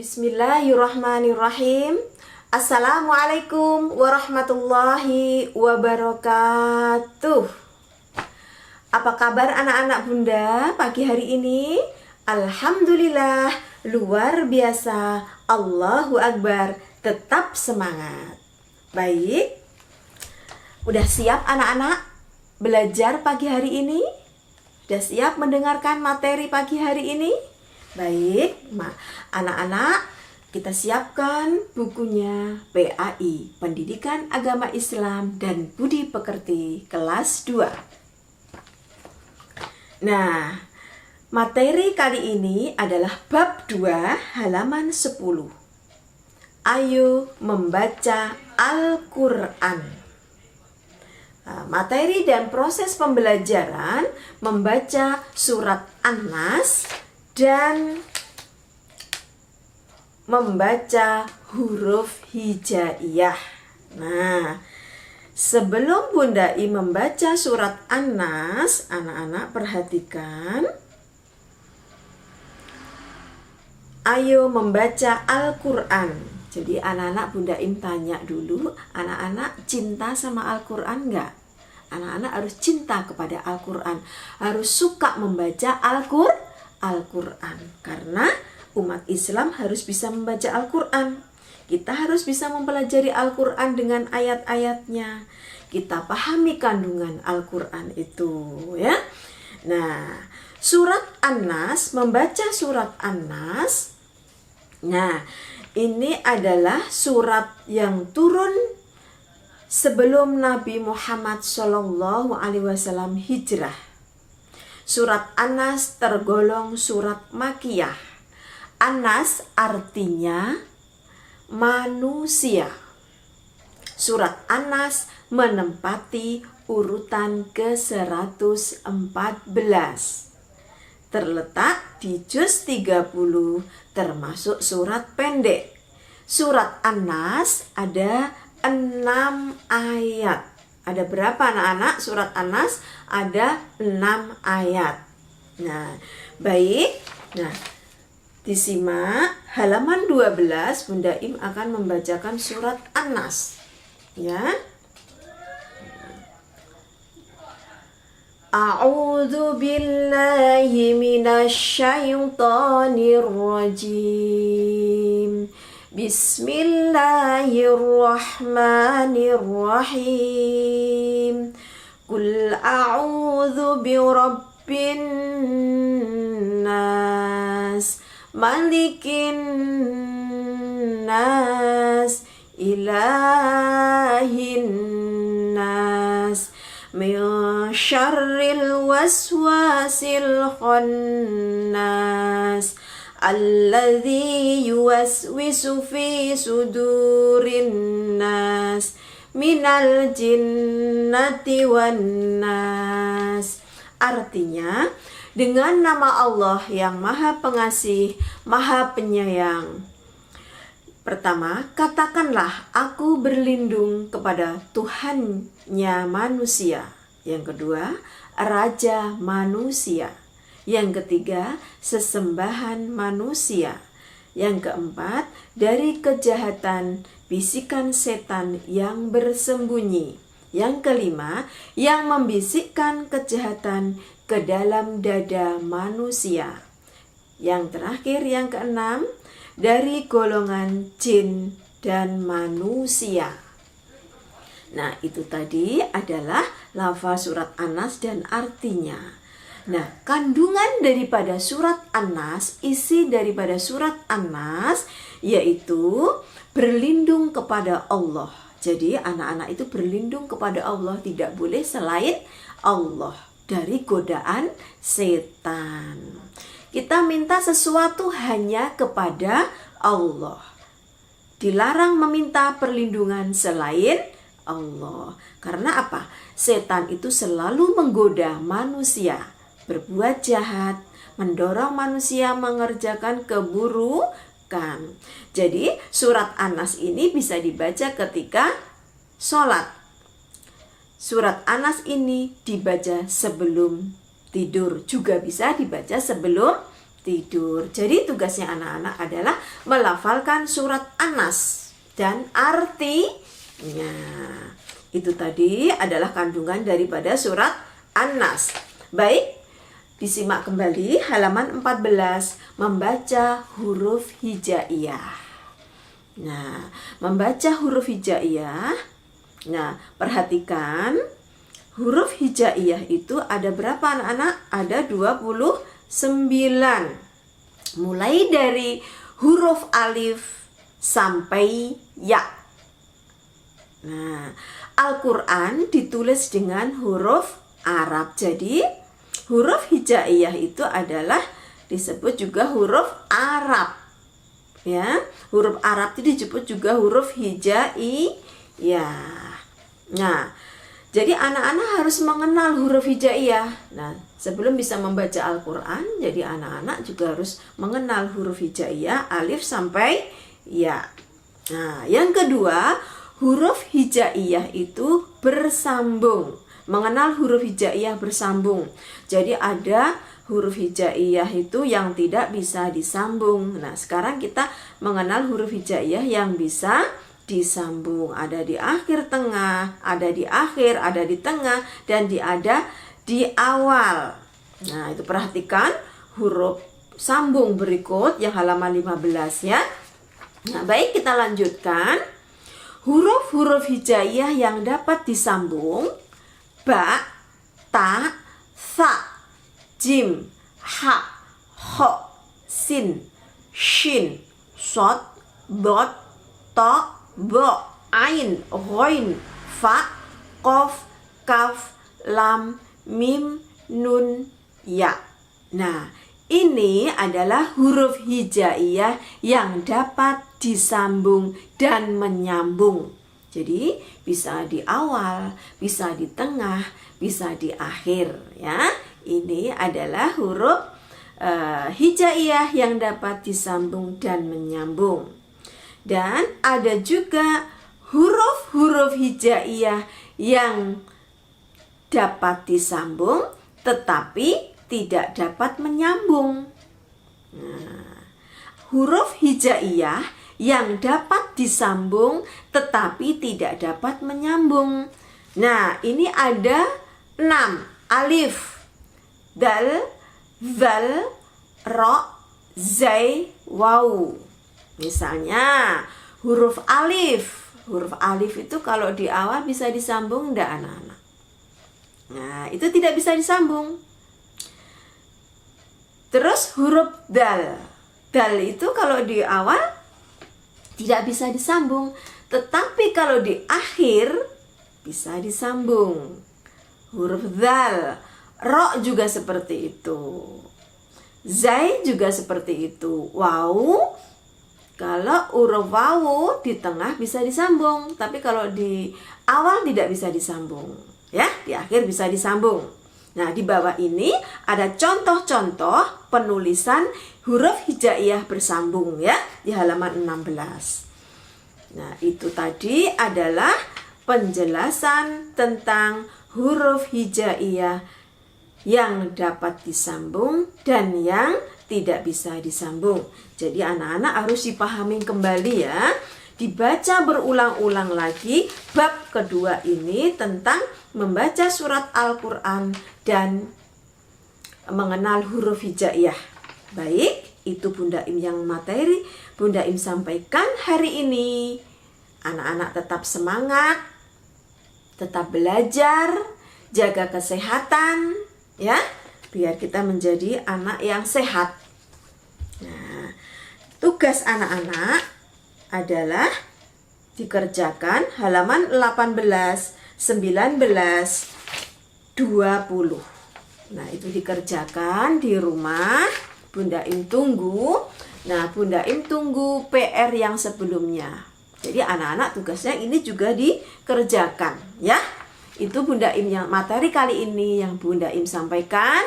Bismillahirrahmanirrahim. Assalamualaikum warahmatullahi wabarakatuh. Apa kabar anak-anak bunda pagi hari ini? Alhamdulillah, luar biasa. Allahu Akbar, tetap semangat. Baik, udah siap anak-anak belajar pagi hari ini? Udah siap mendengarkan materi pagi hari ini? Baik, anak-anak, kita siapkan bukunya PAI, Pendidikan Agama Islam dan Budi Pekerti, kelas 2. Nah, materi kali ini adalah bab 2, halaman 10. Ayo membaca Al-Quran. Materi dan proses pembelajaran membaca surat An-Nas dan membaca huruf hijaiyah. Nah, sebelum Bunda I membaca surat An-Nas, anak-anak perhatikan. Ayo membaca Al-Quran. Jadi anak-anak Bunda Im tanya dulu, anak-anak cinta sama Al-Quran enggak? Anak-anak harus cinta kepada Al-Quran, harus suka membaca Al-Quran. Karena umat Islam harus bisa membaca Al-Quran. Kita harus bisa mempelajari Al-Quran dengan ayat-ayatnya. Kita pahami kandungan Al-Quran itu, ya. Nah, surat An-Nas, membaca surat An-Nas. Nah, ini adalah surat yang turun sebelum Nabi Muhammad SAW hijrah. Surat An-Nas tergolong surat Makkiyah. An-Nas artinya manusia. Surat An-Nas menempati urutan ke-114. Terletak di juz 30, termasuk surat pendek. Surat An-Nas ada 6 ayat. Ada berapa anak-anak? Surat An-Nas ada 6 ayat. Nah, baik. Nah, disimak halaman 12, Bunda Im akan membacakan surat An-Nas. Ya. A'udzu billahi minasyaitonir rajim. Bismillahirrahmanirrahim. Qul a'udzu birabbin nas, malikin nas, ilahin nas, min syarril waswasil khannas, alladzi yuwaswisu fi sudurin nas, minal jinnati wan nas. Artinya, dengan nama Allah yang Maha Pengasih, Maha Penyayang. Pertama, katakanlah aku berlindung kepada Tuhannya manusia. Yang kedua, Raja manusia. Yang ketiga, sesembahan manusia. Yang keempat, dari kejahatan bisikan setan yang bersembunyi. Yang kelima, yang membisikkan kejahatan ke dalam dada manusia. Yang terakhir, yang keenam, dari golongan jin dan manusia. Nah, itu tadi adalah lafaz surat An-Nas dan artinya. Nah, kandungan daripada surat An-Nas, isi daripada surat An-Nas yaitu berlindung kepada Allah. Jadi anak-anak itu berlindung kepada Allah, tidak boleh selain Allah dari godaan setan. Kita minta sesuatu hanya kepada Allah. Dilarang meminta perlindungan selain Allah. Karena apa? Setan itu selalu menggoda manusia berbuat jahat, mendorong manusia mengerjakan keburukan. Jadi surat An-Nas ini bisa dibaca ketika sholat. Surat An-Nas ini dibaca sebelum tidur, juga bisa dibaca sebelum tidur. Jadi tugasnya anak-anak adalah melafalkan surat An-Nas dan artinya. Itu tadi adalah kandungan daripada surat An-Nas. Baik, disimak kembali halaman 14, membaca huruf hijaiyah. Nah, membaca huruf hijaiyah. Nah, perhatikan huruf hijaiyah itu ada berapa anak-anak? Ada 29. Mulai dari huruf alif sampai ya. Nah, Al-Quran ditulis dengan huruf Arab. Jadi, huruf hijaiyah itu adalah disebut juga huruf Arab. Ya, huruf Arab itu disebut juga huruf hijaiyah. Nah, jadi anak-anak harus mengenal huruf hijaiyah. Nah, sebelum bisa membaca Al-Quran, jadi anak-anak juga harus mengenal huruf hijaiyah alif sampai ya. Nah, yang kedua, huruf hijaiyah itu bersambung. Mengenal huruf hijaiyah bersambung. Jadi ada huruf hijaiyah itu yang tidak bisa disambung. Nah, sekarang kita mengenal huruf hijaiyah yang bisa disambung. Ada di akhir tengah, ada di akhir, ada di tengah, dan ada di awal. Nah, itu perhatikan huruf sambung berikut yang halaman 15 ya. Nah, baik, kita lanjutkan. Huruf-huruf hijaiyah yang dapat disambung: ba, ta, tha, jim, ha, ho, sin, shin, shod, dot, to, bo, ain, ghoin, fa, qaf, kaf, lam, mim, nun, ya. Nah, ini adalah huruf hijaiyah yang dapat disambung dan menyambung. Jadi bisa di awal, bisa di tengah, bisa di akhir ya. Ini adalah huruf hijaiyah yang dapat disambung dan menyambung. Dan ada juga huruf-huruf hijaiyah yang dapat disambung tetapi tidak dapat menyambung. Nah, huruf hijaiyah yang dapat disambung tetapi tidak dapat menyambung. Nah, ini ada 6. Alif, dal, zal, ro, zai, waw. Misalnya huruf alif. Huruf alif itu kalau di awal bisa disambung enggak anak-anak? Nah, itu tidak bisa disambung. Terus huruf dal. Dal itu kalau di awal tidak bisa disambung, tetapi kalau di akhir bisa disambung. Huruf dal, ro juga seperti itu. Zai juga seperti itu. Waw, kalau huruf waw di tengah bisa disambung, tapi kalau di awal tidak bisa disambung. Ya, di akhir bisa disambung. Nah, di bawah ini ada contoh-contoh penulisan huruf hijaiyah bersambung ya, di halaman 16. Nah, itu tadi adalah penjelasan tentang huruf hijaiyah yang dapat disambung dan yang tidak bisa disambung. Jadi anak-anak harus dipahami kembali ya. Dibaca berulang-ulang lagi bab kedua ini tentang membaca surat Al-Quran dan mengenal huruf hijaiyah. Baik, itu Bunda Im yang materi Bunda Im sampaikan hari ini. Anak-anak tetap semangat, tetap belajar, jaga kesehatan ya, biar kita menjadi anak yang sehat. Nah, tugas anak-anak adalah dikerjakan halaman 18, 19, 20. Nah, itu dikerjakan di rumah. Bunda Im tunggu. Nah, Bunda Im tunggu PR yang sebelumnya. Jadi anak-anak tugasnya ini juga dikerjakan ya. Itu Bunda Im yang materi kali ini yang Bunda Im sampaikan.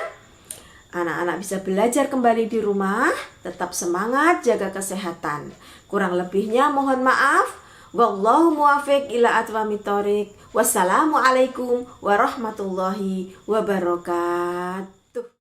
Anak-anak bisa belajar kembali di rumah, tetap semangat, jaga kesehatan. Kurang lebihnya mohon maaf. Wallahu muwaffiq ila aqwamit thoriq. Wassalamualaikum warahmatullahi wabarakatuh.